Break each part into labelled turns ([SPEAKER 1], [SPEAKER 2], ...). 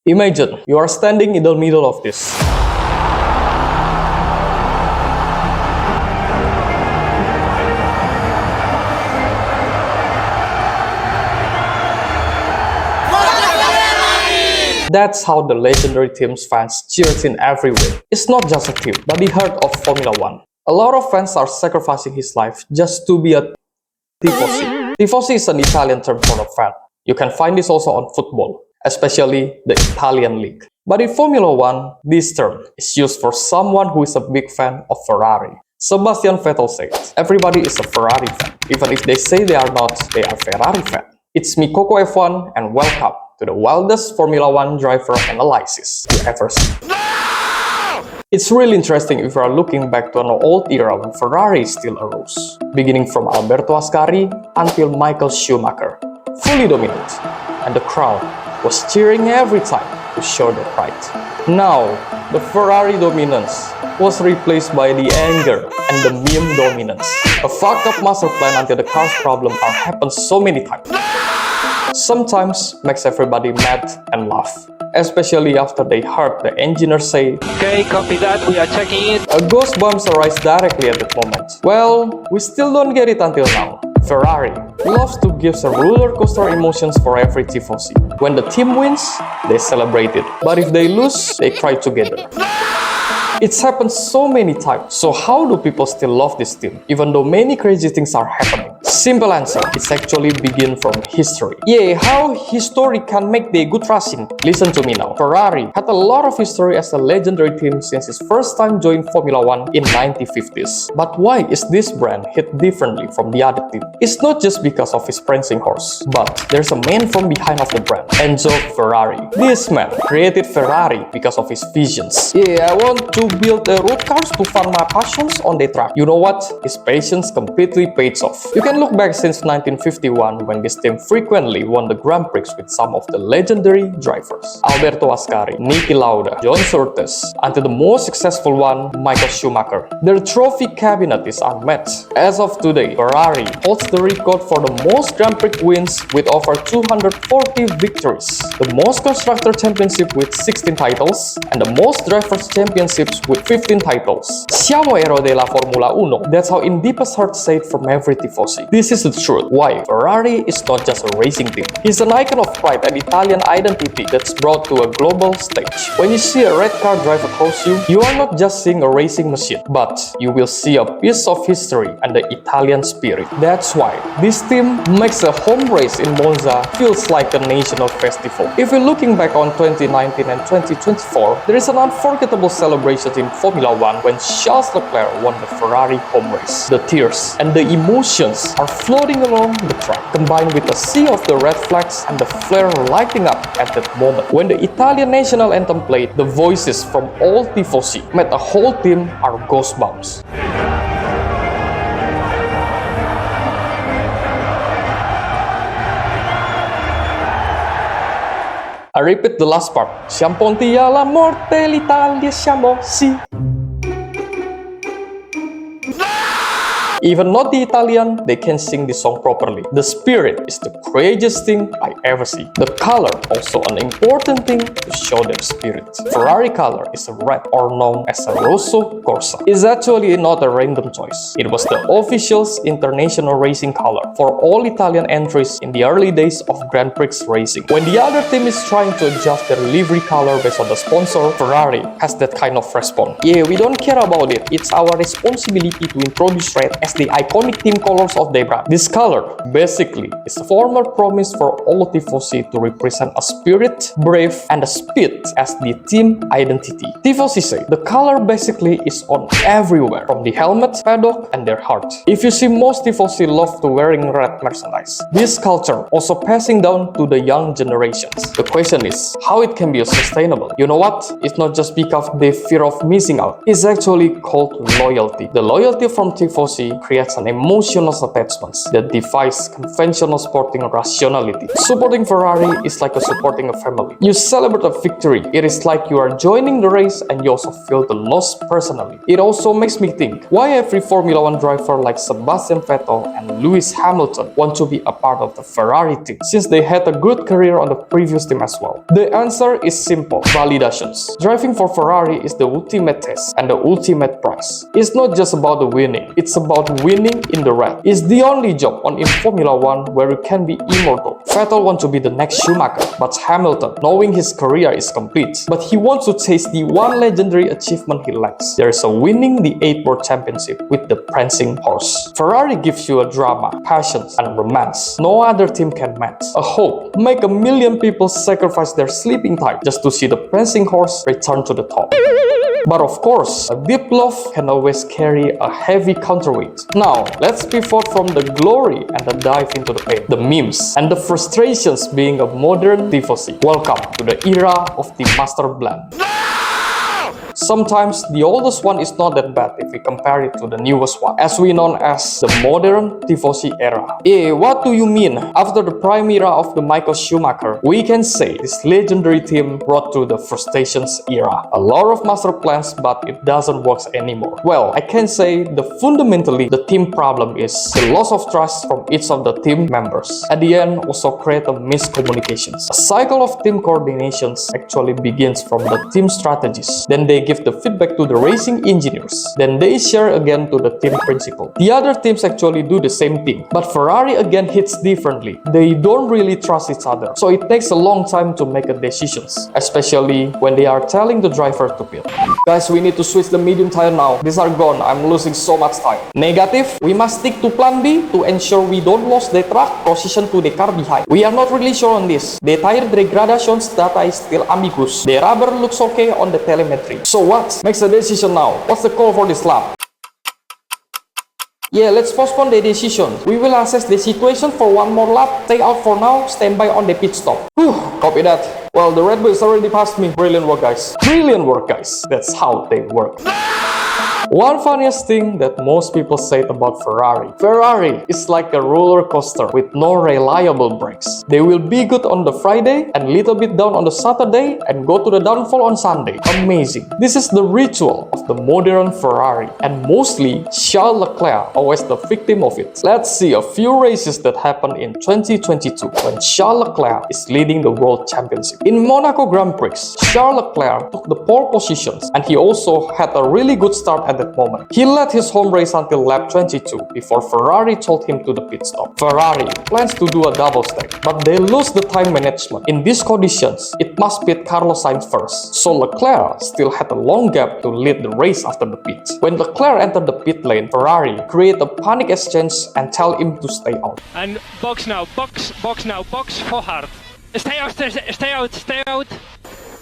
[SPEAKER 1] Imagine you are standing in the middle of this. That's how the legendary team's fans cheers in every win. It's not just a team, but the heart of Formula One. A lot of fans are sacrificing his life just to be a Tifosi. Tifosi is an Italian term for a fan. You can find this also on football, especially the Italian league. But in Formula One, this term is used for someone who is a big fan of Ferrari. Sebastian Vettel says, everybody is a Ferrari fan. Even if they say they are not, they are Ferrari fan. It's me, Coco F1, and welcome to the wildest Formula One driver analysis you ever seen. It's really interesting if you are looking back to an old era when Ferrari still arose, beginning from Alberto Ascari until Michael Schumacher, fully dominant, and the crowd was cheering every time to show their pride. Now, the Ferrari dominance was replaced by the anger and the meme dominance. A fucked up master plan until the car's problem are happened so many times. Sometimes makes everybody mad and laugh, especially after they heard the engineer say,
[SPEAKER 2] "Okay, copy that, we are checking it."
[SPEAKER 1] A ghost bumps arise directly at that moment. Well, we still don't get it until now. Ferrari loves to give a roller coaster emotions for every Tifosi. When the team wins, they celebrate it. But if they lose, they cry together. It's happened so many times. So how do people still love this team, even though many crazy things are happening? Simple answer, it's actually begin from history. Yeah, how history can make the good racing? Listen to me now. Ferrari had a lot of history as a legendary team since its first time joined Formula One in 1950s. But why is this brand hit differently from the other team? It's not just because of his Prancing Horse, but there's a man from behind of the brand, Enzo Ferrari. This man created Ferrari because of his visions. Yeah, I want to build road cars to fund my passions on the track. You know what? His patience completely paid off. You can look back since 1951 when this team frequently won the Grand Prix with some of the legendary drivers. Alberto Ascari, Niki Lauda, John Surtees, until the most successful one, Michael Schumacher. Their trophy cabinet is unmatched. As of today, Ferrari holds the record for the most Grand Prix wins with over 240 victories, the most Constructors Championships with 16 titles, and the most Drivers' Championships with 15 titles. Siamo ero della Formula 1. That's how in deepest heart said from every Tifosi. This is the truth. Why? Ferrari is not just a racing team. He's an icon of pride and Italian identity that's brought to a global stage. When you see a red car drive across you, you are not just seeing a racing machine, but you will see a piece of history and the Italian spirit. That's why this team makes a home race in Monza feels like a national festival. If you're looking back on 2019 and 2024, there is an unforgettable celebration in Formula One when Charles Leclerc won the Ferrari home race. The tears and the emotions are floating along the track, combined with a sea of the red flags and the flare lighting up at that moment. When the Italian national anthem played, the voices from all Tifosi made the whole team are goosebumps. I repeat the last part. Sciamponti alla morte, l'Italia siamo, sì. Even not the Italian, they can sing this song properly. The spirit is the craziest thing I ever see. The color, also an important thing to show their spirit. Ferrari color is red, or known as a rosso corsa. It's actually not a random choice. It was the official international racing color for all Italian entries in the early days of Grand Prix racing. When the other team is trying to adjust their livery color based on the sponsor, Ferrari has that kind of response. Yeah, we don't care about it. It's our responsibility to introduce red as the iconic team colors of their brand. This color basically is a formal promise for all Tifosi to represent a spirit, brave, and a speed as the team identity. Tifosi say the color basically is on everywhere, from the helmet, paddock, and their heart. If you see most Tifosi love to wearing red merchandise, this culture also passing down to the young generations. The question is how it can be sustainable. You know what? It's not just because they fear of missing out. It's actually called loyalty. The loyalty from Tifosi creates an emotional attachment that defies conventional sporting rationality. Supporting Ferrari is like supporting a family. You celebrate a victory. It is like you are joining the race and you also feel the loss personally. It also makes me think, why every Formula 1 driver like Sebastian Vettel and Lewis Hamilton want to be a part of the Ferrari team, since they had a good career on the previous team as well? The answer is simple: validations. Driving for Ferrari is the ultimate test and the ultimate prize. It's not just about the winning, it's about winning in the red. It's the only job on in Formula 1 where you can be immortal. Vettel wants to be the next Schumacher, but Hamilton, knowing his career is complete, but he wants to chase the one legendary achievement he lacks. There is a winning the 8th World Championship with the Prancing Horse. Ferrari gives you a drama, passion, and romance no other team can match. A hope, make a million people sacrifice their sleeping time just to see the Prancing Horse return to the top. But of course, a deep love can always carry a heavy counterweight. Now, let's pivot from the glory and the dive into the pain, the memes, and the frustrations being a modern Tifosi. Welcome to the era of the master blend. Sometimes the oldest one is not that bad if we compare it to the newest one, as we know as the modern Tifosi era. What do you mean? After the prime era of the Michael Schumacher, we can say this legendary team brought through the frustrations era. A lot of master plans, but it doesn't work anymore. Well, I can say fundamentally the team problem is the loss of trust from each of the team members. At the end, also create a miscommunications. A cycle of team coordinations actually begins from the team strategies. Then they give the feedback to the racing engineers. Then they share again to the team principal. The other teams actually do the same thing, but Ferrari again hits differently. They don't really trust each other, so it takes a long time to make a decisions, especially when they are telling the driver to pit. Guys, we need to switch the medium tire now. These are gone. I'm losing so much time. Negative, we must stick to plan B to ensure we don't lose the track position to the car behind. We are not really sure on this. The tire degradations data is still ambiguous. The rubber looks okay on the telemetry. So what? Makes a decision now. What's the call for this lap? Yeah, let's postpone the decision. We will assess the situation for one more lap. Take out for now. Stand by on the pit stop. Whew, copy that. Well, the Red Bull is already past me. Brilliant work, guys. Brilliant work, guys. That's how they work. One funniest thing that most people say about Ferrari. Ferrari is like a roller coaster with no reliable brakes. They will be good on the Friday and little bit down on the Saturday and go to the downfall on Sunday. Amazing. This is the ritual of the modern Ferrari, and mostly Charles Leclerc always the victim of it. Let's see a few races that happened in 2022 when Charles Leclerc is leading the World Championship. In Monaco Grand Prix, Charles Leclerc took the pole positions and he also had a really good start at that moment. He led his home race until lap 22 before Ferrari told him to the pit stop. Ferrari plans to do a double stack, but they lose the time management. In these conditions, it must pit Carlos Sainz first, so Leclerc still had a long gap to lead the race after the pit. When Leclerc entered the pit lane, Ferrari create a panic exchange and tell him to stay out.
[SPEAKER 2] And box now, box now, box for hard. Stay out, stay out, stay out.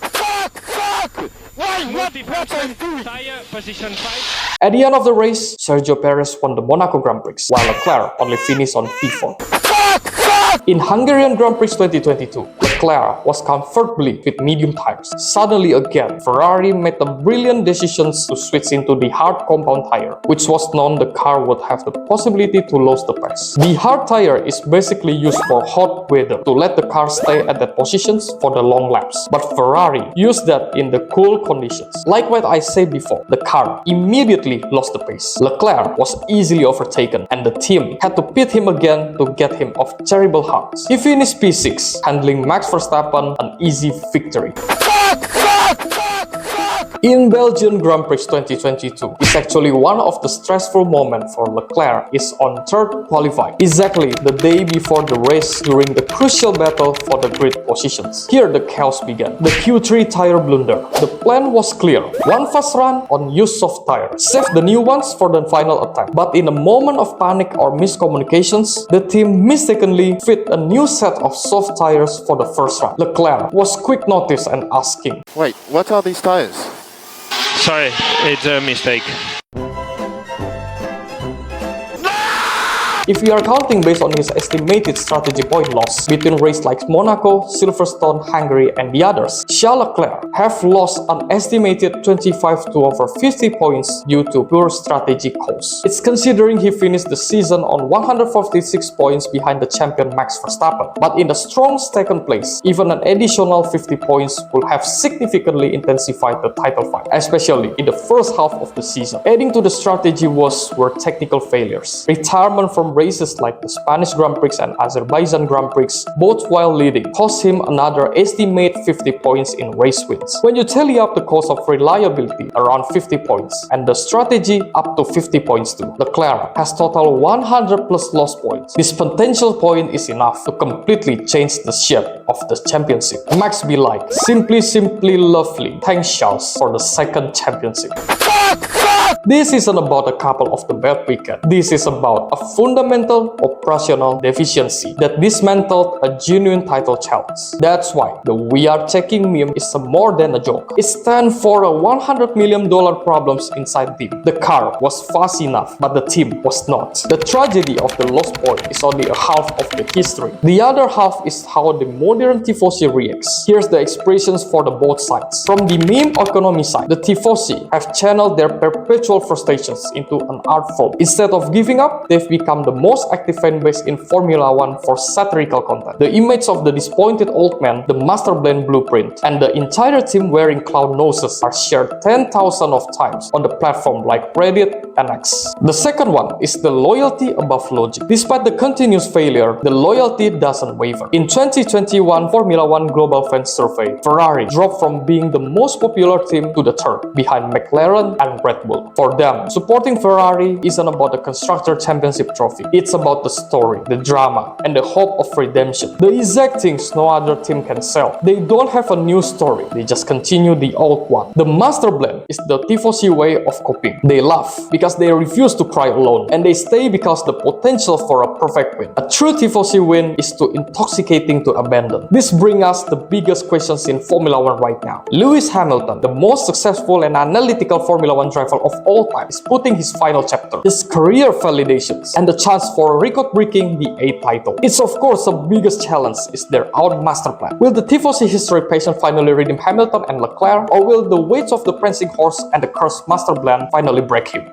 [SPEAKER 3] Fuck! Why? What I'm doing?
[SPEAKER 2] Tire, position 5.
[SPEAKER 1] At the end of the race, Sergio Perez won the Monaco Grand Prix, while Leclerc only finished on P4. In Hungarian Grand Prix 2022, Leclerc was comfortably with medium tires. Suddenly again, Ferrari made the brilliant decisions to switch into the hard compound tire, which was known the car would have the possibility to lose the pace. The hard tire is basically used for hot weather to let the car stay at that positions for the long laps. But Ferrari used that in the cool conditions. Like what I said before, the car immediately lost the pace. Leclerc was easily overtaken and the team had to pit him again to get him off terrible hards. He finished P6, handling Max Verstappen an easy victory. In Belgian Grand Prix 2022, it's actually one of the stressful moments for Leclerc is on third qualifying, exactly the day before the race during the crucial battle for the grid positions. Here the chaos began. The Q3 tire blunder. The plan was clear. One fast run on use soft tire. Save the new ones for the final attempt. But in a moment of panic or miscommunications, the team mistakenly fit a new set of soft tires for the first run. Leclerc was quick notice and asking,
[SPEAKER 3] Wait, what are these tires?
[SPEAKER 2] Sorry, it's a mistake.
[SPEAKER 1] If we are counting based on his estimated strategy point loss between races like Monaco, Silverstone, Hungary, and the others, Charles Leclerc have lost an estimated 25 to over 50 points due to poor strategy calls. It's considering he finished the season on 146 points behind the champion Max Verstappen. But in the strong second place, even an additional 50 points will have significantly intensified the title fight, especially in the first half of the season. Adding to the strategy were technical failures. Retirement from races like the Spanish Grand Prix and Azerbaijan Grand Prix, both while leading, cost him another estimate 50 points in race wins. When you tally up the cost of reliability around 50 points and the strategy up to 50 points too, Leclerc has total 100 plus lost points. This potential point is enough to completely change the shape of the championship. Max be like, simply lovely. Thanks Charles for the second championship. This isn't about a couple of the bad weekend. This is about a fundamental operational deficiency that dismantled a genuine title challenge. That's why the "we are checking" meme is more than a joke. It stands for a $100 million problems inside team. The car was fast enough, but the team was not. The tragedy of the lost point is only a half of the history. The other half is how the modern Tifosi reacts. Here's the expressions for the both sides. From the meme economy side, the Tifosi have channeled their perpetual frustrations into an art form. Instead of giving up, they've become the most active fan base in Formula One for satirical content. The image of the disappointed old man, the master blend blueprint, and the entire team wearing clown noses are shared 10,000 of times on the platform like Reddit and X. The second one is the loyalty above logic. Despite the continuous failure, the loyalty doesn't waver. In 2021 Formula One Global Fan Survey, Ferrari dropped from being the most popular team to the third, behind McLaren and Red Bull. For them, supporting Ferrari isn't about the Constructors Championship trophy. It's about the story, the drama, and the hope of redemption. The exact things no other team can sell. They don't have a new story, they just continue the old one. The master blend is the Tifosi way of coping. They laugh because they refuse to cry alone, and they stay because the potential for a perfect win. A true Tifosi win is too intoxicating to abandon. This brings us the biggest questions in Formula One right now. Lewis Hamilton, the most successful and analytical Formula One driver of all time, is putting his final chapter, his career validations, and the chance for record-breaking the 8th title. It's of course the biggest challenge is their own master plan. Will the Tifosi history patient finally redeem Hamilton and Leclerc, or will the weight of the Prancing Horse and the cursed master blend finally break him?